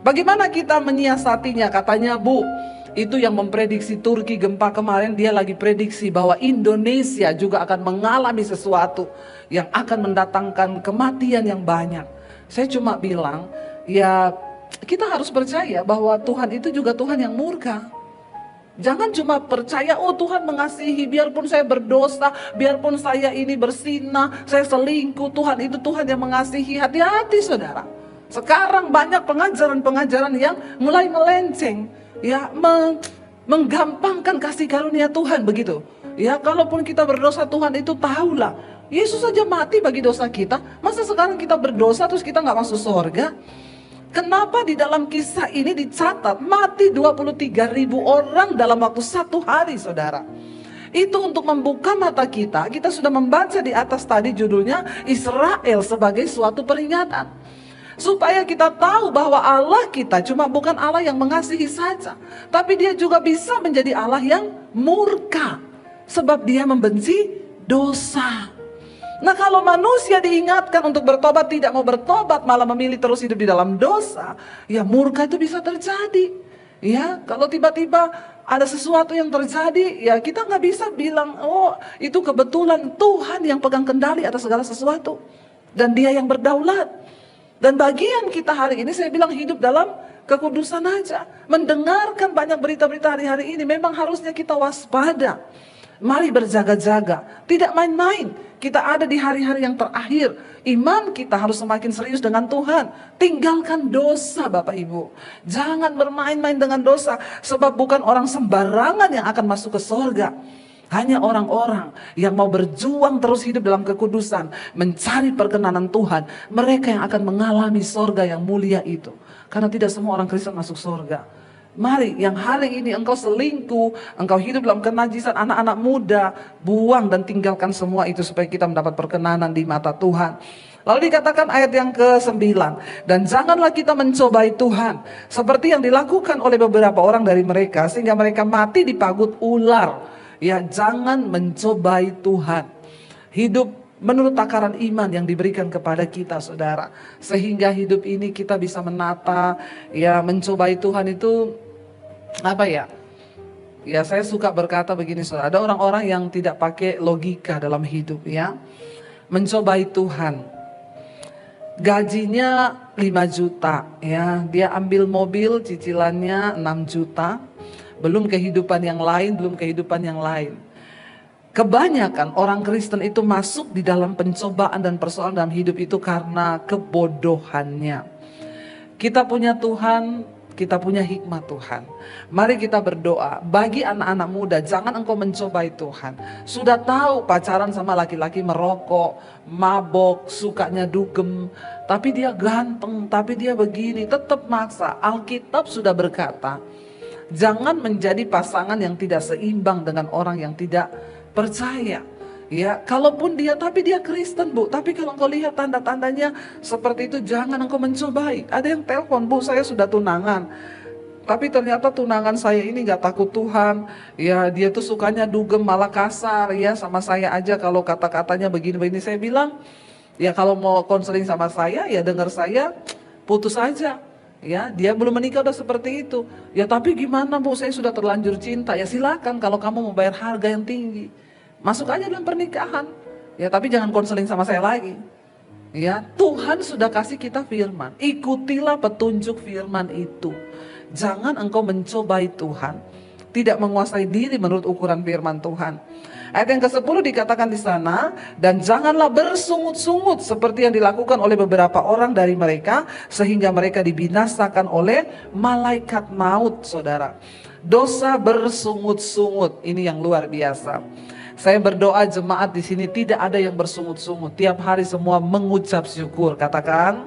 Bagaimana kita menyiasatinya? Katanya Bu, itu yang memprediksi Turki gempa kemarin, dia lagi prediksi bahwa Indonesia juga akan mengalami sesuatu yang akan mendatangkan kematian yang banyak. Saya cuma bilang, ya kita harus percaya bahwa Tuhan itu juga Tuhan yang murka. Jangan cuma percaya, oh Tuhan mengasihi, biarpun saya berdosa, biarpun saya ini bersinah, saya selingkuh, Tuhan itu Tuhan yang mengasihi. Hati-hati saudara. Sekarang banyak pengajaran-pengajaran yang mulai melenceng, ya menggampangkan kasih karunia Tuhan begitu. Ya kalaupun kita berdosa, Tuhan itu tahulah. Yesus saja mati bagi dosa kita. Masa sekarang kita berdosa terus kita nggak masuk surga? Kenapa di dalam kisah ini dicatat mati 23.000 orang dalam waktu satu hari saudara? Itu untuk membuka mata kita. Kita sudah membaca di atas tadi judulnya Israel sebagai suatu peringatan. Supaya kita tahu bahwa Allah kita cuma bukan Allah yang mengasihi saja, tapi dia juga bisa menjadi Allah yang murka. Sebab dia membenci dosa. Nah kalau manusia diingatkan untuk bertobat, tidak mau bertobat, malah memilih terus hidup di dalam dosa, ya murka itu bisa terjadi. Ya kalau tiba-tiba ada sesuatu yang terjadi, ya kita nggak bisa bilang, oh itu kebetulan, Tuhan yang pegang kendali atas segala sesuatu. Dan dia yang berdaulat. Dan bagian kita hari ini, saya bilang hidup dalam kekudusan aja. Mendengarkan banyak berita-berita hari-hari ini, memang harusnya kita waspada. Mari berjaga-jaga, tidak main-main. Kita ada di hari-hari yang terakhir. Iman kita harus semakin serius dengan Tuhan. Tinggalkan dosa Bapak Ibu. Jangan bermain-main dengan dosa. Sebab bukan orang sembarangan yang akan masuk ke surga. Hanya orang-orang yang mau berjuang terus hidup dalam kekudusan, mencari perkenanan Tuhan, mereka yang akan mengalami surga yang mulia itu. Karena tidak semua orang Kristen masuk surga. Mari yang hari ini engkau selingkuh, engkau hidup dalam kenajisan, anak-anak muda, buang dan tinggalkan semua itu supaya kita mendapat perkenanan di mata Tuhan. Lalu dikatakan ayat yang ke-9, dan janganlah kita mencobai Tuhan seperti yang dilakukan oleh beberapa orang dari mereka, sehingga mereka mati dipagut ular. Ya jangan mencobai Tuhan. Hidup menurut takaran iman yang diberikan kepada kita saudara. Sehingga hidup ini kita bisa menata, ya mencobai Tuhan itu apa ya? Ya saya suka berkata begini saudara, ada orang-orang yang tidak pakai logika dalam hidup ya. Mencobai Tuhan. Gajinya 5 juta ya, dia ambil mobil cicilannya 6 juta. Belum kehidupan yang lain, Kebanyakan orang Kristen itu masuk di dalam pencobaan dan persoalan dalam hidup itu karena kebodohannya. Kita punya Tuhan, kita punya hikmat Tuhan. Mari kita berdoa, bagi anak-anak muda, jangan engkau mencobai Tuhan. Sudah tahu pacaran sama laki-laki merokok, mabok, sukanya dugem, tapi dia ganteng, tapi dia begini, tetap maksa. Alkitab sudah berkata, jangan menjadi pasangan yang tidak seimbang dengan orang yang tidak percaya. Ya, kalaupun dia, tapi dia Kristen Bu, tapi kalau engkau lihat tanda-tandanya seperti itu, jangan engkau mencobai. Ada yang telepon, Bu saya sudah tunangan, tapi ternyata tunangan saya ini gak takut Tuhan. Ya dia tuh sukanya dugem, malah kasar ya sama saya aja kalau kata-katanya begini-begini. Saya bilang, ya kalau mau konseling sama saya, ya dengar saya, putus aja. Ya, dia belum menikah udah seperti itu. Ya tapi gimana Bu, saya sudah terlanjur cinta. Ya silakan kalau kamu mau bayar harga yang tinggi, masuk aja dalam pernikahan. Ya tapi jangan konseling sama saya lagi. Ya, Tuhan sudah kasih kita firman. Ikutilah petunjuk firman itu. Jangan engkau mencobai Tuhan, tidak menguasai diri menurut ukuran firman Tuhan. Ayat yang ke-10 dikatakan di sana, dan janganlah bersungut-sungut seperti yang dilakukan oleh beberapa orang dari mereka, sehingga mereka dibinasakan oleh malaikat maut, saudara. Dosa bersungut-sungut ini yang luar biasa. Saya berdoa jemaat di sini tidak ada yang bersungut-sungut. Tiap hari semua mengucap syukur. Katakan,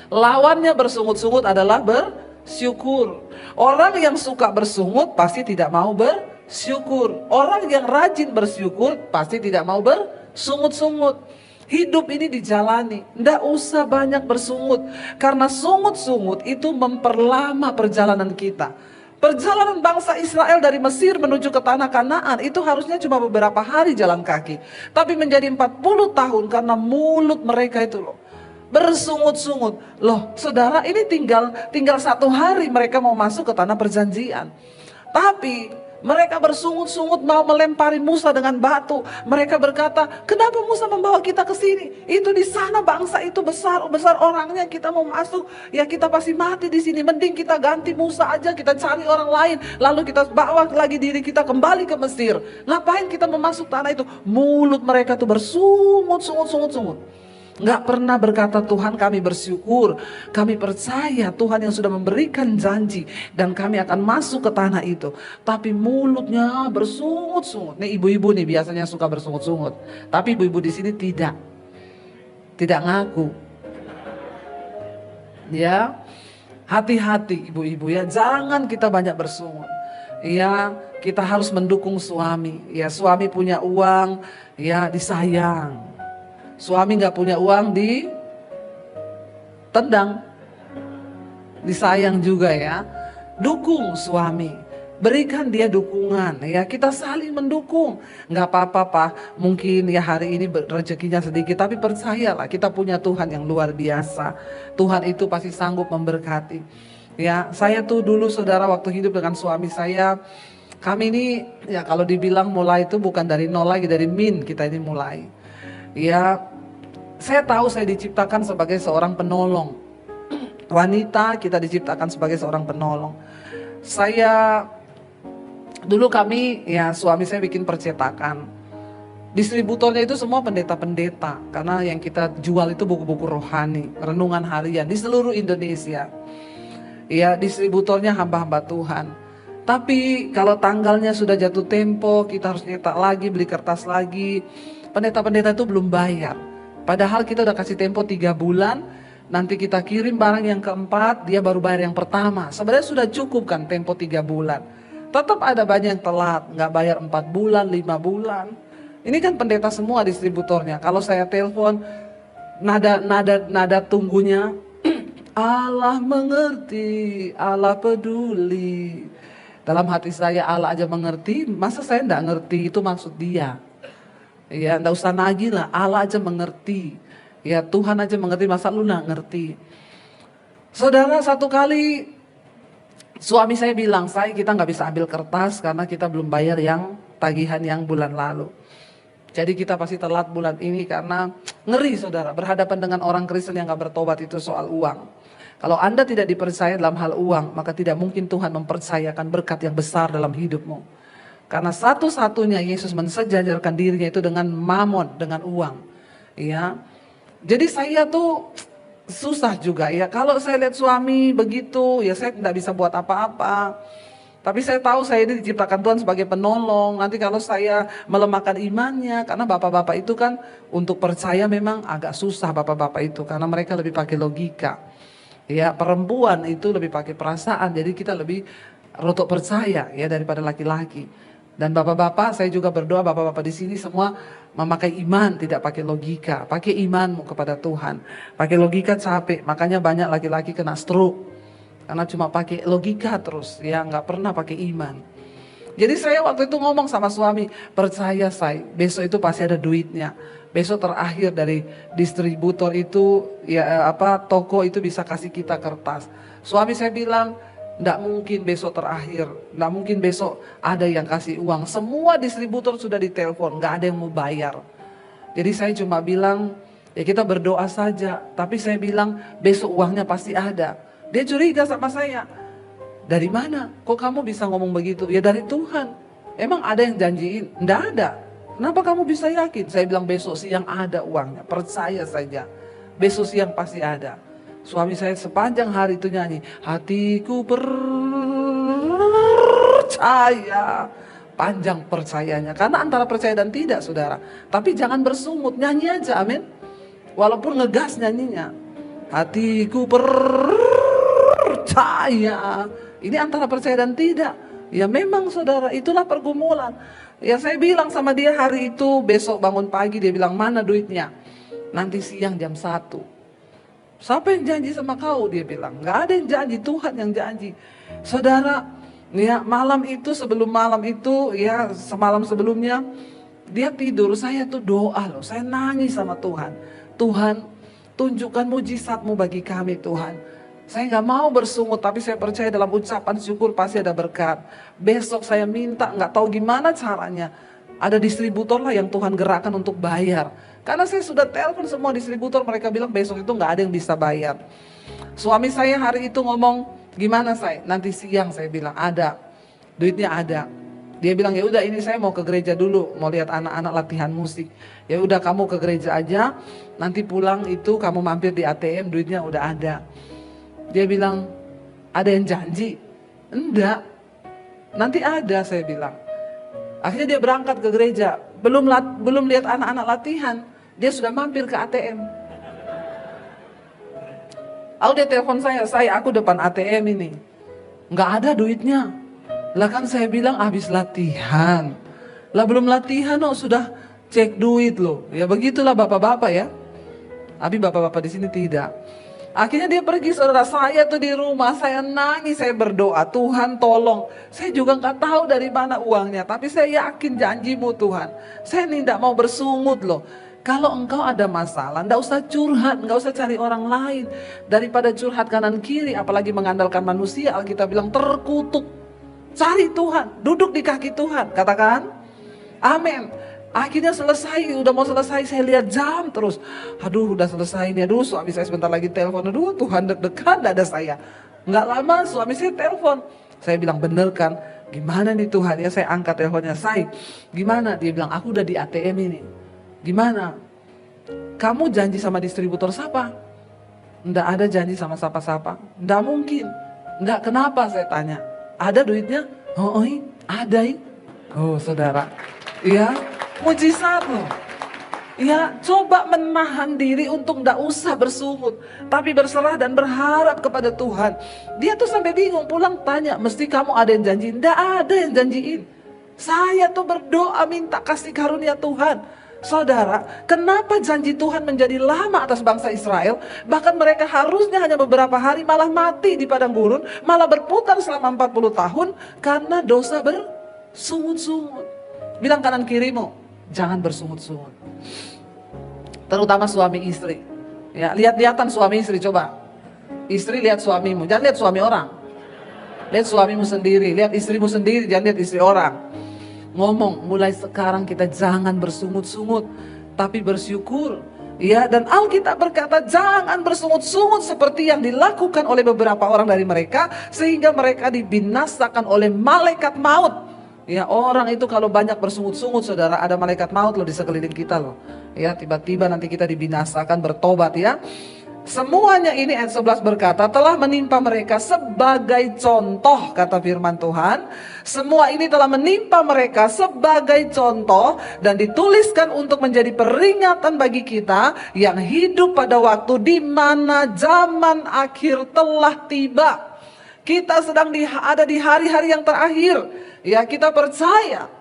lawannya bersungut-sungut adalah bersyukur. Orang yang suka bersungut pasti tidak mau bersyukur. Orang yang rajin bersyukur pasti tidak mau bersungut-sungut. Hidup ini dijalani, ndak usah banyak bersungut. Karena sungut-sungut itu memperlama perjalanan kita. Perjalanan bangsa Israel dari Mesir menuju ke tanah Kanaan itu harusnya cuma beberapa hari jalan kaki. Tapi menjadi 40 tahun karena mulut mereka itu loh, bersungut-sungut. Loh saudara, ini tinggal 1 hari mereka mau masuk ke tanah perjanjian. Tapi mereka bersungut-sungut mau melempari Musa dengan batu. Mereka berkata, kenapa Musa membawa kita ke sini? Itu di sana bangsa itu besar orangnya, kita mau masuk, ya kita pasti mati di sini. Mending kita ganti Musa aja, kita cari orang lain, lalu kita bawa lagi diri kita kembali ke Mesir. Ngapain kita memasuk tanah itu? Mulut mereka tuh bersungut-sungut. Nggak pernah berkata, Tuhan kami bersyukur, kami percaya Tuhan yang sudah memberikan janji dan kami akan masuk ke tanah itu. Tapi mulutnya bersungut-sungut. Nih ibu-ibu nih biasanya suka bersungut-sungut, tapi ibu-ibu di sini tidak ngaku. Ya, hati-hati ibu-ibu ya, jangan kita banyak bersungut. Ya, kita harus mendukung suami. Ya, suami punya uang, ya disayang. Suami gak punya uang ditendang, disayang juga ya. Dukung suami, berikan dia dukungan ya, kita saling mendukung. Gak apa-apa Pak, mungkin ya hari ini rezekinya sedikit, tapi percayalah kita punya Tuhan yang luar biasa. Tuhan itu pasti sanggup memberkati. Ya, saya tuh dulu saudara waktu hidup dengan suami saya, kami ini ya kalau dibilang mulai itu bukan dari nol lagi, dari min kita ini mulai. Ya, saya tahu saya diciptakan sebagai seorang penolong. Wanita kita diciptakan sebagai seorang penolong. Dulu kami, ya suami saya bikin percetakan. Distributornya itu semua pendeta-pendeta. Karena yang kita jual itu buku-buku rohani, renungan harian di seluruh Indonesia. Ya, distributornya hamba-hamba Tuhan. Tapi kalau tanggalnya sudah jatuh tempo, kita harus nyetak lagi, beli kertas lagi. Pendeta-pendeta itu belum bayar. Padahal kita udah kasih tempo 3 bulan, nanti kita kirim barang yang keempat, dia baru bayar yang pertama. Sebenarnya sudah cukup kan tempo 3 bulan. Tetap ada banyak yang telat, nggak bayar 4 bulan, 5 bulan. Ini kan pendeta semua distributornya. Kalau saya telepon, nada tunggunya, Allah mengerti, Allah peduli. Dalam hati saya, Allah aja mengerti, masa saya nggak ngerti, itu maksud dia. Ya enggak usah nagih lah, Allah aja mengerti. Ya Tuhan aja mengerti, masa lu gak ngerti. Saudara, satu kali suami saya bilang, kita gak bisa ambil kertas karena kita belum bayar yang tagihan yang bulan lalu. Jadi kita pasti telat bulan ini karena ngeri saudara, berhadapan dengan orang Kristen yang gak bertobat itu soal uang. Kalau Anda tidak dipercaya dalam hal uang, maka tidak mungkin Tuhan mempercayakan berkat yang besar dalam hidupmu. Karena satu-satunya Yesus mensejajarkan dirinya itu dengan mamon, dengan uang. Ya. Jadi saya tuh susah juga ya. Kalau saya lihat suami begitu, ya saya tidak bisa buat apa-apa. Tapi saya tahu saya ini diciptakan Tuhan sebagai penolong. Nanti kalau saya melemahkan imannya, karena bapak-bapak itu kan untuk percaya memang agak susah bapak-bapak itu, karena mereka lebih pakai logika. Ya, perempuan itu lebih pakai perasaan, jadi kita lebih rotok percaya ya daripada laki-laki. Dan bapak-bapak, saya juga berdoa bapak-bapak di sini semua memakai iman, tidak pakai logika. Pakai imanmu kepada Tuhan. Pakai logika capek, makanya banyak laki-laki kena stroke. Karena cuma pakai logika terus, ya nggak pernah pakai iman. Jadi saya waktu itu ngomong sama suami, percaya saya, besok itu pasti ada duitnya. Besok terakhir dari distributor itu, ya toko itu bisa kasih kita kertas. Suami saya bilang, nggak mungkin besok terakhir, nggak mungkin besok ada yang kasih uang. Semua distributor sudah ditelepon, nggak ada yang mau bayar. Jadi saya cuma bilang, ya kita berdoa saja. Tapi saya bilang, besok uangnya pasti ada. Dia curiga sama saya. Dari mana? Kok kamu bisa ngomong begitu? Ya dari Tuhan. Emang ada yang janjiin? Nggak ada. Kenapa kamu bisa yakin? Saya bilang besok siang ada uangnya. Percaya saja. Besok siang pasti ada. Suami saya sepanjang hari itu nyanyi. Hatiku percaya. Panjang percayanya. Karena antara percaya dan tidak, saudara. Tapi jangan bersungut. Nyanyi aja, amin. Walaupun ngegas nyanyinya. Hatiku percaya. Ini antara percaya dan tidak. Ya memang saudara, itulah pergumulan. Ya saya bilang sama dia hari itu, besok bangun pagi dia bilang, mana duitnya? Nanti siang jam 1. Siapa yang janji sama kau? Dia bilang, gak ada yang janji, Tuhan yang janji. Saudara, ya malam itu, sebelum malam itu, ya semalam sebelumnya, dia tidur, saya tuh doa loh, saya nangis sama Tuhan. Tuhan, tunjukkan mujizat-Mu bagi kami Tuhan. Saya nggak mau bersungut, tapi saya percaya dalam ucapan syukur pasti ada berkat. Besok saya minta, nggak tahu gimana caranya. Ada distributor lah yang Tuhan gerakkan untuk bayar. Karena saya sudah telepon semua distributor, mereka bilang besok itu nggak ada yang bisa bayar. Suami saya hari itu ngomong, gimana saya? Nanti siang saya bilang ada, duitnya ada. Dia bilang ya udah ini saya mau ke gereja dulu, mau lihat anak-anak latihan musik. Ya udah kamu ke gereja aja, nanti pulang itu kamu mampir di ATM, duitnya udah ada. Dia bilang, ada yang janji? Enggak, nanti ada saya bilang. Akhirnya dia berangkat ke gereja, belum lihat anak-anak latihan, dia sudah mampir ke ATM. Lalu dia telepon saya, aku depan ATM ini, nggak ada duitnya. Lah kan saya bilang habis latihan. Lah belum latihan sudah cek duit loh. Ya begitulah bapak-bapak ya. Tapi bapak-bapak di sini tidak. Akhirnya dia pergi, saudara. Saya tuh di rumah, saya nangis, saya berdoa, Tuhan tolong. Saya juga nggak tahu dari mana uangnya, tapi saya yakin janji-Mu Tuhan. Saya ini tidak mau bersungut loh. Kalau engkau ada masalah, nggak usah curhat, nggak usah cari orang lain. Daripada curhat kanan kiri, apalagi mengandalkan manusia, Alkitab bilang terkutuk. Cari Tuhan, duduk di kaki Tuhan, katakan amin. Akhirnya selesai, udah mau selesai, saya lihat jam terus. Aduh udah selesai nih, aduh suami saya sebentar lagi telepon. Aduh Tuhan deg-degan dada saya. Nggak lama suami saya telepon. Saya bilang bener kan, gimana nih Tuhan ya, saya angkat teleponnya. Saya, gimana? Dia bilang aku udah di ATM ini. Gimana? Kamu janji sama distributor siapa? Nggak ada janji sama siapa-siapa. Nggak mungkin. Nggak, kenapa saya tanya. Ada duitnya? Oh, ada. Oh saudara, ya. Mujizat loh. Ya, coba menahan diri untuk nggak usah bersungut, tapi berserah dan berharap kepada Tuhan. Dia tuh sampai bingung, pulang tanya, mesti kamu ada yang janjiin? Nggak ada yang janjiin. Saya tuh berdoa minta kasih karunia Tuhan. Saudara, kenapa janji Tuhan menjadi lama atas bangsa Israel? Bahkan mereka harusnya hanya beberapa hari malah mati di padang gurun, malah berputar selama 40 tahun karena dosa bersungut-sungut. Bilang kanan kirimu, jangan bersungut-sungut. Terutama suami istri. Ya, lihat-lihatan suami istri coba. Istri lihat suamimu, jangan lihat suami orang. Lihat suamimu sendiri, lihat istrimu sendiri, jangan lihat istri orang. Ngomong, mulai sekarang kita jangan bersungut-sungut, tapi bersyukur. Ya, dan Alkitab berkata jangan bersungut-sungut seperti yang dilakukan oleh beberapa orang dari mereka, sehingga mereka dibinasakan oleh malaikat maut. Ya, orang itu kalau banyak bersungut-sungut, saudara, ada malaikat maut loh di sekeliling kita loh. Ya, tiba-tiba nanti kita dibinasakan, bertobat ya. Semuanya ini ayat 11 berkata telah menimpa mereka sebagai contoh, kata firman Tuhan. Semua ini telah menimpa mereka sebagai contoh dan dituliskan untuk menjadi peringatan bagi kita yang hidup pada waktu di mana zaman akhir telah tiba. Kita sedang ada di hari-hari yang terakhir. Ya, kita percaya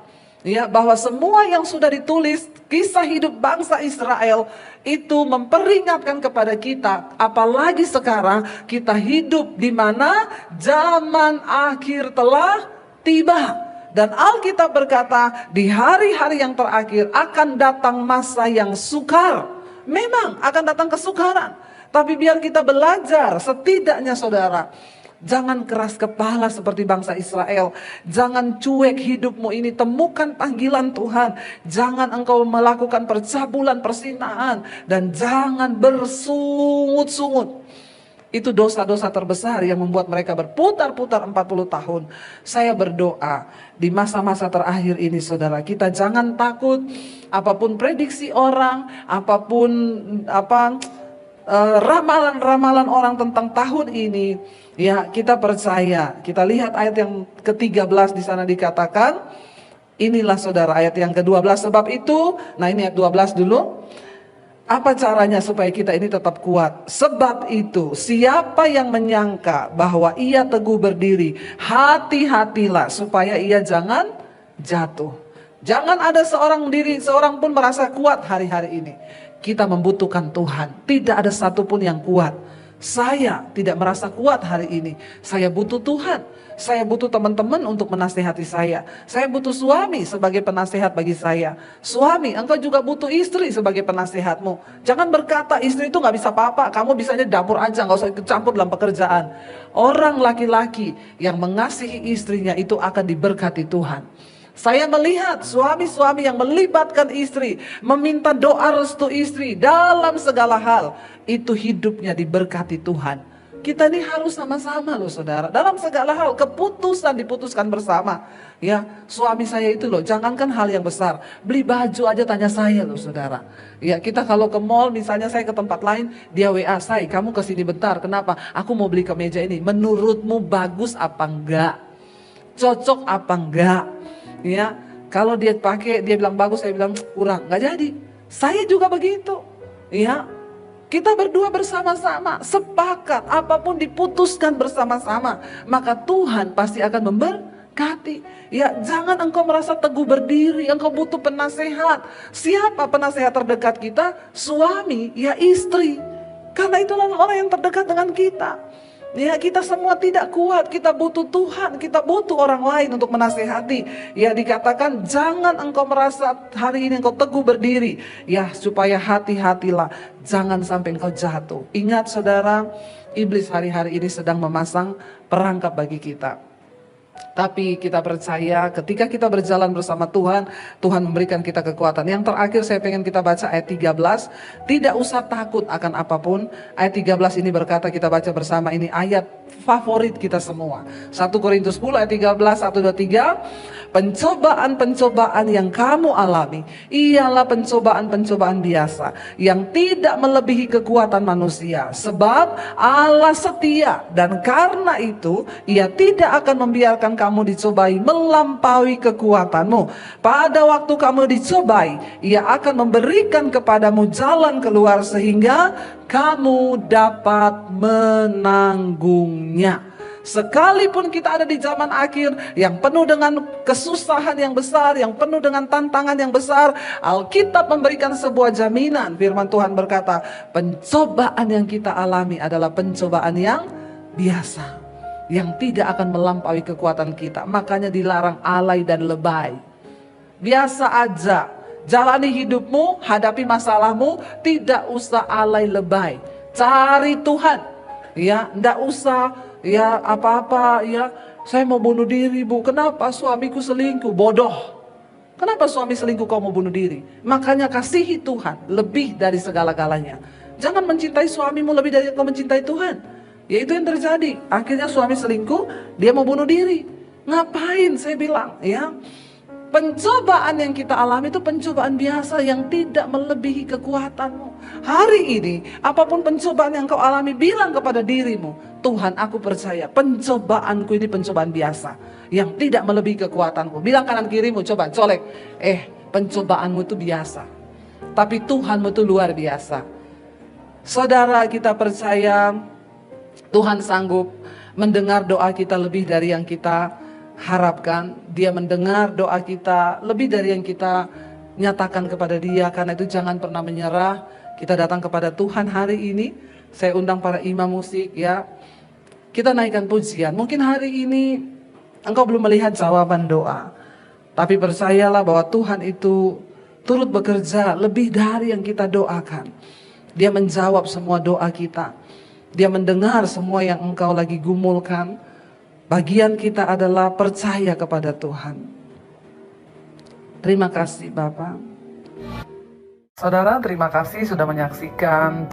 ya bahwa semua yang sudah ditulis kisah hidup bangsa Israel itu memperingatkan kepada kita, apalagi sekarang kita hidup di mana zaman akhir telah tiba. Dan Alkitab berkata di hari-hari yang terakhir akan datang masa yang sukar. Memang akan datang kesukaran, tapi biar kita belajar setidaknya saudara, jangan keras kepala seperti bangsa Israel. Jangan cuek hidupmu ini. Temukan panggilan Tuhan. Jangan engkau melakukan percabulan, persinaan. Dan jangan bersungut-sungut. Itu dosa-dosa terbesar yang membuat mereka berputar-putar 40 tahun. Saya berdoa di masa-masa terakhir ini saudara, kita jangan takut apapun prediksi orang, apapun ramalan-ramalan orang tentang tahun ini. Ya, kita percaya. Kita lihat ayat yang ke-13 di sana dikatakan, inilah saudara ayat yang ke-12. Sebab itu, nah ini ayat 12 dulu. Apa caranya supaya kita ini tetap kuat? Sebab itu, siapa yang menyangka bahwa ia teguh berdiri, hati-hatilah supaya ia jangan jatuh. Jangan ada seorang pun merasa kuat hari-hari ini. Kita membutuhkan Tuhan. Tidak ada satupun yang kuat. Saya tidak merasa kuat hari ini. Saya butuh Tuhan. Saya butuh teman-teman untuk menasihati saya. Saya butuh suami sebagai penasehat bagi saya. Suami, engkau juga butuh istri sebagai penasehatmu. Jangan berkata istri itu gak bisa apa-apa. Kamu bisanya dapur aja, gak usah ikut campur dalam pekerjaan. Orang laki-laki yang mengasihi istrinya itu akan diberkati Tuhan. Saya melihat suami-suami yang melibatkan istri, meminta doa restu istri dalam segala hal, itu hidupnya diberkati Tuhan. Kita ini harus sama-sama loh saudara, dalam segala hal keputusan diputuskan bersama. Ya, suami saya itu loh, jangankan hal yang besar, beli baju aja tanya saya loh saudara. Ya, kita kalau ke mall misalnya saya ke tempat lain, dia WA saya, kamu kesini bentar, kenapa? Aku mau beli kemeja ini, menurutmu bagus apa enggak? Cocok apa enggak? Ya, kalau dia pakai, dia bilang bagus, saya bilang kurang, nggak jadi. Saya juga begitu. Ya, kita berdua bersama-sama, sepakat, apapun diputuskan bersama-sama, maka Tuhan pasti akan memberkati. Ya, jangan engkau merasa teguh berdiri, engkau butuh penasehat. Siapa penasehat terdekat kita? Suami, ya istri. Karena itulah orang yang terdekat dengan kita. Ya, kita semua tidak kuat, kita butuh Tuhan, kita butuh orang lain untuk menasehati. Ya, dikatakan jangan engkau merasa hari ini engkau teguh berdiri. Ya, supaya hati-hatilah, jangan sampai engkau jatuh. Ingat saudara, iblis hari-hari ini sedang memasang perangkap bagi kita. Tapi kita percaya ketika kita berjalan bersama Tuhan, Tuhan memberikan kita kekuatan. Yang terakhir saya pengen kita baca ayat 13. Tidak usah takut akan apapun. Ayat 13 ini berkata, kita baca bersama, ini ayat favorit kita semua. 1 Korintus 10 ayat 13, 1, 2, 3. Pencobaan-pencobaan yang kamu alami ialah pencobaan-pencobaan biasa yang tidak melebihi kekuatan manusia. Sebab Allah setia dan karena itu Ia tidak akan membiarkan kamu dicobai melampaui kekuatanmu. Pada waktu kamu dicobai, Ia akan memberikan kepadamu jalan keluar sehingga kamu dapat menanggungnya. Sekalipun kita ada di zaman akhir yang penuh dengan kesusahan yang besar, yang penuh dengan tantangan yang besar, Alkitab memberikan sebuah jaminan. Firman Tuhan berkata, pencobaan yang kita alami adalah pencobaan yang biasa, yang tidak akan melampaui kekuatan kita. Makanya dilarang alay dan lebay. Biasa aja, jalani hidupmu, hadapi masalahmu, tidak usah alay lebay. Cari Tuhan, ya, tidak usah ya apa-apa, ya saya mau bunuh diri bu, kenapa suamiku selingkuh, bodoh. Kenapa suami selingkuh kau mau bunuh diri? Makanya kasihi Tuhan lebih dari segala-galanya. Jangan mencintai suamimu lebih dari kau mencintai Tuhan. Ya itu yang terjadi, akhirnya suami selingkuh, dia mau bunuh diri. Ngapain saya bilang, ya Pencobaan yang kita alami itu pencobaan biasa yang tidak melebihi kekuatanmu. Hari ini, apapun pencobaan yang kau alami, bilang kepada dirimu, Tuhan, aku percaya pencobaanku ini pencobaan biasa yang tidak melebihi kekuatanku. Bilang kanan kirimu, coba colek, pencobaanmu itu biasa, tapi Tuhanmu itu luar biasa. Saudara, kita percaya Tuhan sanggup mendengar doa kita lebih dari yang kita harapkan. Dia mendengar doa kita lebih dari yang kita nyatakan kepada Dia. Karena itu jangan pernah menyerah. Kita datang kepada Tuhan hari ini. Saya undang para imam musik ya. Kita naikkan pujian. Mungkin hari ini engkau belum melihat jawaban doa, tapi percayalah bahwa Tuhan itu turut bekerja lebih dari yang kita doakan. Dia menjawab semua doa kita. Dia mendengar semua yang engkau lagi gumulkan. Bagian kita adalah percaya kepada Tuhan. Terima kasih Bapak. Saudara, terima kasih sudah menyaksikan